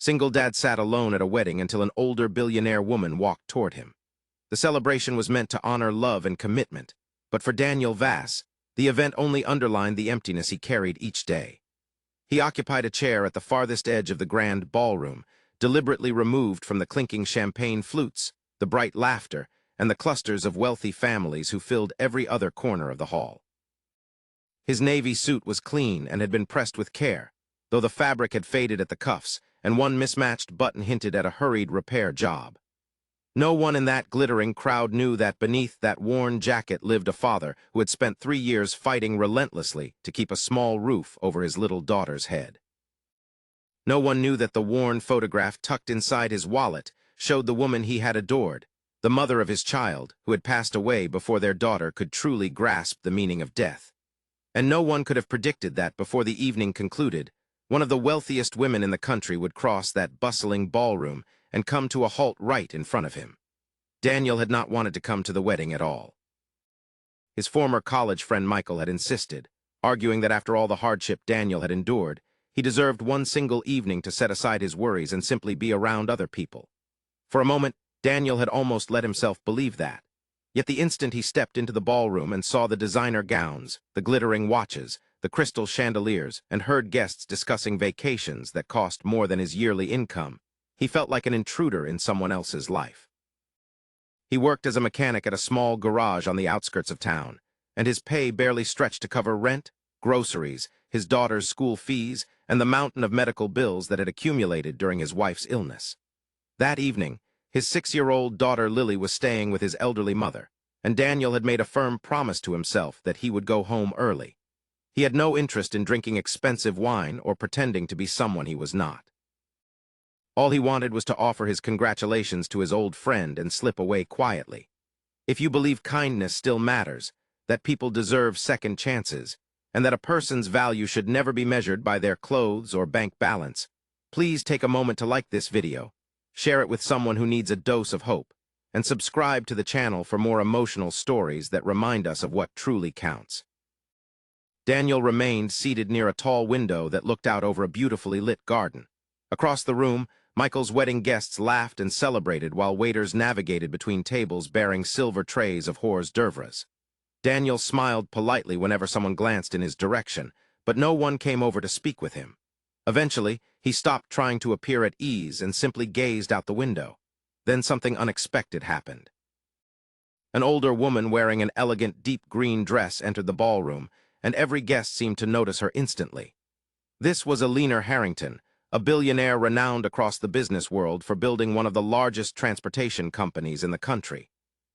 Single dad sat alone at a wedding until an older billionaire woman walked toward him. The celebration was meant to honor love and commitment, but for Daniel Voss, the event only underlined the emptiness he carried each day. He occupied a chair at the farthest edge of the grand ballroom, deliberately removed from the clinking champagne flutes, the bright laughter, and the clusters of wealthy families who filled every other corner of the hall. His navy suit was clean and had been pressed with care, though the fabric had faded at the cuffs, and one mismatched button hinted at a hurried repair job. No one in that glittering crowd knew that beneath that worn jacket lived a father who had spent 3 years fighting relentlessly to keep a small roof over his little daughter's head. No one knew that the worn photograph tucked inside his wallet showed the woman he had adored, the mother of his child, who had passed away before their daughter could truly grasp the meaning of death. And no one could have predicted that before the evening concluded, one of the wealthiest women in the country would cross that bustling ballroom and come to a halt right in front of him. Daniel had not wanted to come to the wedding at all. His former college friend Michael had insisted, arguing that after all the hardship Daniel had endured, he deserved one single evening to set aside his worries and simply be around other people. For a moment, Daniel had almost let himself believe that. Yet the instant he stepped into the ballroom and saw the designer gowns, the glittering watches, the crystal chandeliers, and heard guests discussing vacations that cost more than his yearly income, he felt like an intruder in someone else's life. He worked as a mechanic at a small garage on the outskirts of town, and his pay barely stretched to cover rent, groceries, his daughter's school fees, and the mountain of medical bills that had accumulated during his wife's illness. That evening, his 6-year-old daughter Lily was staying with his elderly mother, and Daniel had made a firm promise to himself that he would go home early. He had no interest in drinking expensive wine or pretending to be someone he was not. All he wanted was to offer his congratulations to his old friend and slip away quietly. If you believe kindness still matters, that people deserve second chances, and that a person's value should never be measured by their clothes or bank balance, please take a moment to like this video, share it with someone who needs a dose of hope, and subscribe to the channel for more emotional stories that remind us of what truly counts. Daniel remained seated near a tall window that looked out over a beautifully lit garden. Across the room, Michael's wedding guests laughed and celebrated while waiters navigated between tables bearing silver trays of hors d'oeuvres. Daniel smiled politely whenever someone glanced in his direction, but no one came over to speak with him. Eventually, he stopped trying to appear at ease and simply gazed out the window. Then something unexpected happened. An older woman wearing an elegant deep green dress entered the ballroom, and every guest seemed to notice her instantly. This was Eleanor Harrington, a billionaire renowned across the business world for building one of the largest transportation companies in the country.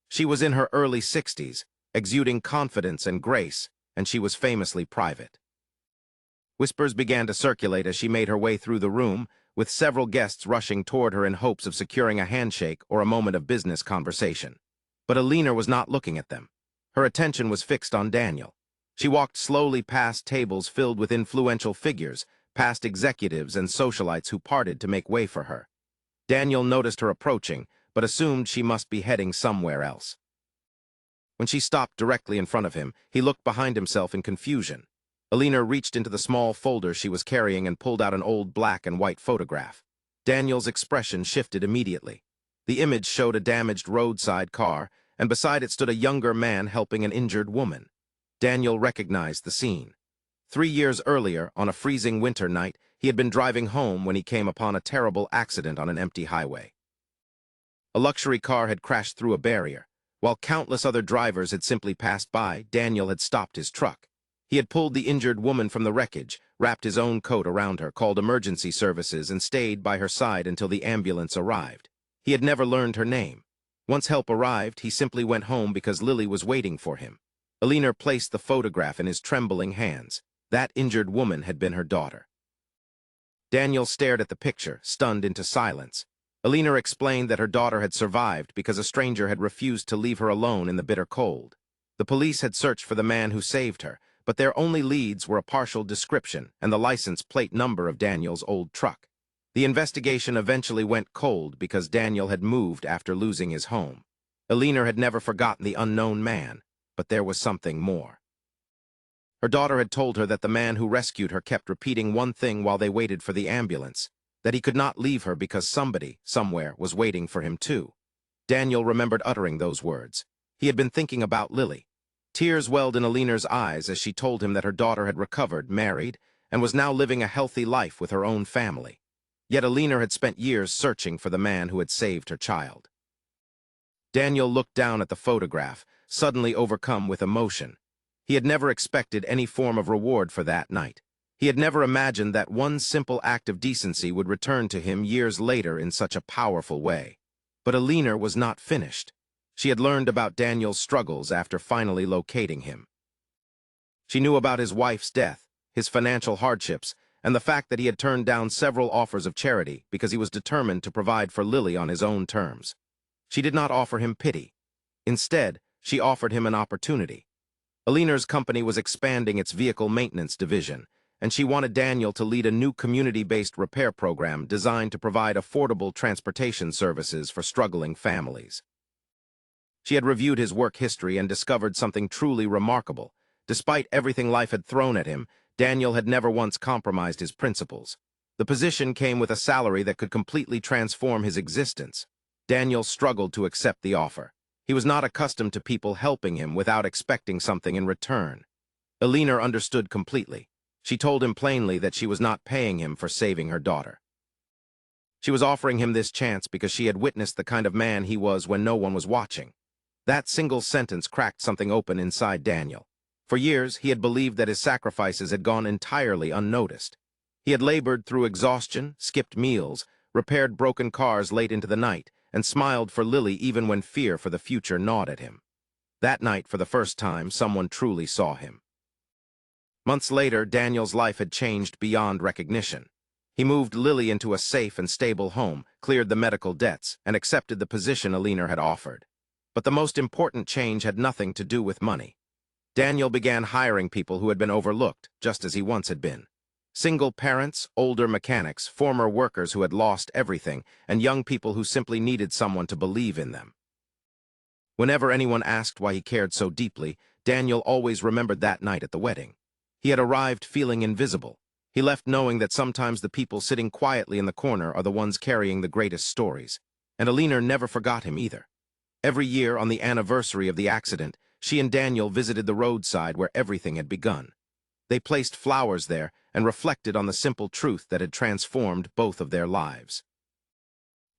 She was in her early 60s, exuding confidence and grace, and she was famously private. Whispers began to circulate as she made her way through the room, with several guests rushing toward her in hopes of securing a handshake or a moment of business conversation. But Eleanor was not looking at them. Her attention was fixed on Daniel. She walked slowly past tables filled with influential figures, past executives and socialites who parted to make way for her. Daniel noticed her approaching, but assumed she must be heading somewhere else. When she stopped directly in front of him, he looked behind himself in confusion. Eleanor reached into the small folder she was carrying and pulled out an old black and white photograph. Daniel's expression shifted immediately. The image showed a damaged roadside car, and beside it stood a younger man helping an injured woman. Daniel recognized the scene. 3 years earlier, on a freezing winter night, he had been driving home when he came upon a terrible accident on an empty highway. A luxury car had crashed through a barrier. While countless other drivers had simply passed by, Daniel had stopped his truck. He had pulled the injured woman from the wreckage, wrapped his own coat around her, called emergency services, and stayed by her side until the ambulance arrived. He had never learned her name. Once help arrived, he simply went home because Lily was waiting for him. Eleanor placed the photograph in his trembling hands. That injured woman had been her daughter. Daniel stared at the picture, stunned into silence. Eleanor explained that her daughter had survived because a stranger had refused to leave her alone in the bitter cold. The police had searched for the man who saved her, but their only leads were a partial description and the license plate number of Daniel's old truck. The investigation eventually went cold because Daniel had moved after losing his home. Eleanor had never forgotten the unknown man, but there was something more. Her daughter had told her that the man who rescued her kept repeating one thing while they waited for the ambulance, that he could not leave her because somebody, somewhere, was waiting for him too. Daniel remembered uttering those words. He had been thinking about Lily. Tears welled in Eleanor's eyes as she told him that her daughter had recovered, married, and was now living a healthy life with her own family. Yet Eleanor had spent years searching for the man who had saved her child. Daniel looked down at the photograph, suddenly overcome with emotion. He had never expected any form of reward for that night. He had never imagined that one simple act of decency would return to him years later in such a powerful way. But Eleanor was not finished. She had learned about Daniel's struggles after finally locating him. She knew about his wife's death, his financial hardships, and the fact that he had turned down several offers of charity because he was determined to provide for Lily on his own terms. She did not offer him pity. Instead, she offered him an opportunity. Eleanor's company was expanding its vehicle maintenance division, and she wanted Daniel to lead a new community-based repair program designed to provide affordable transportation services for struggling families. She had reviewed his work history and discovered something truly remarkable. Despite everything life had thrown at him, Daniel had never once compromised his principles. The position came with a salary that could completely transform his existence. Daniel struggled to accept the offer. He was not accustomed to people helping him without expecting something in return. Eleanor understood completely. She told him plainly that she was not paying him for saving her daughter. She was offering him this chance because she had witnessed the kind of man he was when no one was watching. That single sentence cracked something open inside Daniel. For years, he had believed that his sacrifices had gone entirely unnoticed. He had labored through exhaustion, skipped meals, repaired broken cars late into the night, and smiled for Lily even when fear for the future gnawed at him. That night, for the first time, someone truly saw him. Months later, Daniel's life had changed beyond recognition. He moved Lily into a safe and stable home, cleared the medical debts, and accepted the position Eleanor had offered. But the most important change had nothing to do with money. Daniel began hiring people who had been overlooked, just as he once had been. Single parents, older mechanics, former workers who had lost everything, and young people who simply needed someone to believe in them. Whenever anyone asked why he cared so deeply, Daniel always remembered that night at the wedding. He had arrived feeling invisible. He left knowing that sometimes the people sitting quietly in the corner are the ones carrying the greatest stories. And Eleanor never forgot him either. Every year on the anniversary of the accident, she and Daniel visited the roadside where everything had begun. They placed flowers there and reflected on the simple truth that had transformed both of their lives.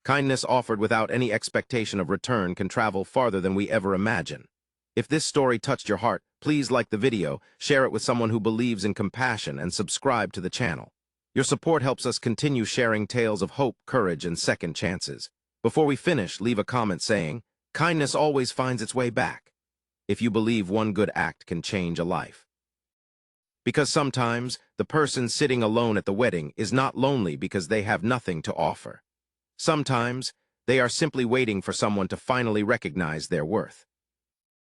Kindness offered without any expectation of return can travel farther than we ever imagine. If this story touched your heart, please like the video, share it with someone who believes in compassion, and subscribe to the channel. Your support helps us continue sharing tales of hope, courage, and second chances. Before we finish, leave a comment saying, "Kindness always finds its way back," if you believe one good act can change a life. Because sometimes, the person sitting alone at the wedding is not lonely because they have nothing to offer. Sometimes, they are simply waiting for someone to finally recognize their worth.